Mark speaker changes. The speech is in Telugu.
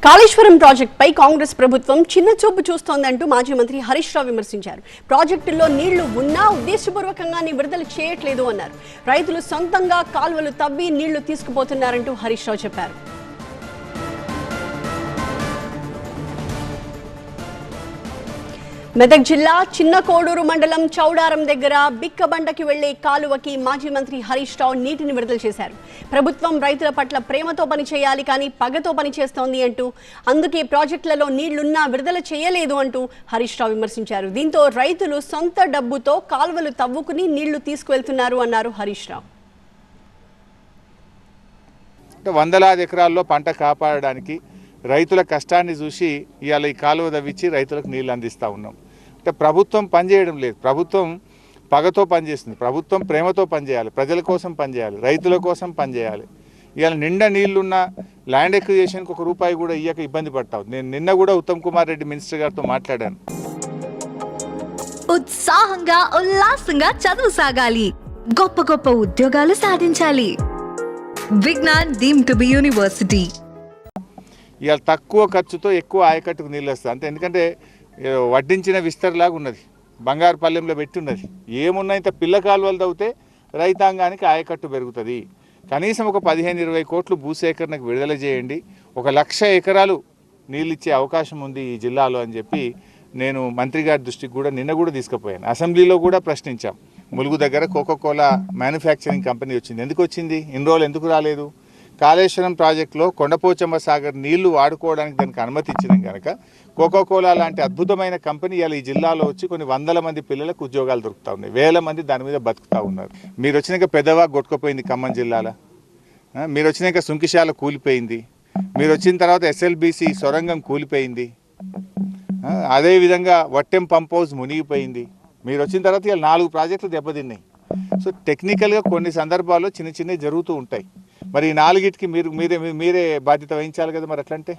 Speaker 1: కాళేశ్వరం ప్రాజెక్టుపై కాంగ్రెస్ ప్రభుత్వం చిన్న చూపు చూస్తోందంటూ మాజీ మంత్రి హరీష్ రావు విమర్శించారు. ప్రాజెక్టుల్లో నీళ్లు ఉన్నా ఉద్దేశపూర్వకంగానే విడుదల చేయట్లేదు అన్నారు. రైతులు సొంతంగా కాల్వలు తవ్వి నీళ్లు తీసుకుపోతున్నారంటూ హరీష్ రావు చెప్పారు. మెదక్ జిల్లా చిన్న కోడూరు మండలం చౌడారం దగ్గర బిక్కబండకి వెళ్లే కాలువకి మాజీ మంత్రి హరీష్ రావు నీటిని విడుదల చేశారు. ప్రభుత్వం రైతుల పట్ల ప్రేమతో పనిచేయాలి కానీ పగతో పనిచేస్తోంది అంటూ, అందుకే ప్రాజెక్టులలో నీళ్లున్నా విడుదల చేయలేదు అంటూ హరీష్ రావు విమర్శించారు. దీంతో రైతులు సొంత డబ్బుతో కాలువలు తవ్వుకుని నీళ్లు తీసుకువెళ్తున్నారు అన్నారు హరీష్ రావు.
Speaker 2: వందలాది ఎకరాల్లో పంట కాపాడడానికి రైతుల కష్టాన్ని చూసి ఇవాళ ఈ కాలువ తవ్వించి రైతులకు నీళ్ళు అందిస్తూ ఉన్నాం. అంటే ప్రభుత్వం పనిచేయడం లేదు, ప్రభుత్వం పగతో పనిచేస్తుంది. ప్రభుత్వం ప్రేమతో పనిచేయాలి, ప్రజల కోసం పనిచేయాలి, రైతుల కోసం పనిచేయాలి. ఇవాళ నిండా నీళ్లున్న ల్యాండ్ ఎక్విజిషన్కి ₹1 కూడా ఇయ్యక ఇబ్బంది పడతావు. నేను నిన్న కూడా ఉత్తమ్ కుమార్ రెడ్డి మినిస్టర్ గారితో మాట్లాడాను.
Speaker 3: ఉత్సాహంగా ఉల్లాసంగా చదువు సాగాలి, గొప్ప గొప్ప ఉద్యోగాలు సాధించాలి. Vignan deemed to be university.
Speaker 2: ఇవాళ తక్కువ ఖర్చుతో ఎక్కువ ఆయకట్టుకు నీళ్ళు వస్తుంది అంతే. ఎందుకంటే వడ్డించిన విస్తరలాగా ఉన్నది, బంగారు పల్లెంలో పెట్టి ఉన్నది. ఏమున్నా ఇంత పిల్ల కాలువలు తవ్వితే రైతాంగానికి ఆయకట్టు పెరుగుతుంది. కనీసం ఒక 15-20 కోట్లు భూసేకరణకు విడుదల చేయండి. 1,00,000 ఎకరాలు నీళ్ళు ఇచ్చే అవకాశం ఉంది ఈ జిల్లాలో అని చెప్పి నేను మంత్రి గారి దృష్టికి కూడా నిన్న కూడా తీసుకుపోయాను. అసెంబ్లీలో కూడా ప్రశ్నించాం. ములుగు దగ్గర కోకోకోలా మ్యానుఫ్యాక్చరింగ్ కంపెనీ వచ్చింది. ఎందుకు వచ్చింది? ఇన్ని రోజులు ఎందుకు రాలేదు? కాళేశ్వరం ప్రాజెక్టులో కొండపోచమ్మ సాగర్ నీళ్లు వాడుకోవడానికి దానికి అనుమతి ఇచ్చినాం కనుక కోకోకోలా లాంటి అద్భుతమైన కంపెనీ ఇవాళ ఈ జిల్లాలో వచ్చి కొన్ని 100 మంది పిల్లలకు ఉద్యోగాలు దొరుకుతూ ఉన్నాయి. 1000 మంది దాని మీద బతుకుతూ ఉన్నారు. మీరు వచ్చినాక పెద్దవా కొట్టుకుపోయింది ఖమ్మం జిల్లాలో, మీరు వచ్చినాక సుంకిశాల కూలిపోయింది, మీరు వచ్చిన తర్వాత SLBC సొరంగం కూలిపోయింది, అదేవిధంగా వట్టెం పంప్ హౌస్ మునిగిపోయింది. మీరు వచ్చిన తర్వాత ఇవాళ 4 ప్రాజెక్టులు దెబ్బతిన్నాయి. సో టెక్నికల్గా కొన్ని సందర్భాల్లో చిన్న చిన్నవి జరుగుతూ ఉంటాయి. మరి ఈ 4టికి మీరే బాధ్యత వహించాలి కదా మరి అట్లంటే.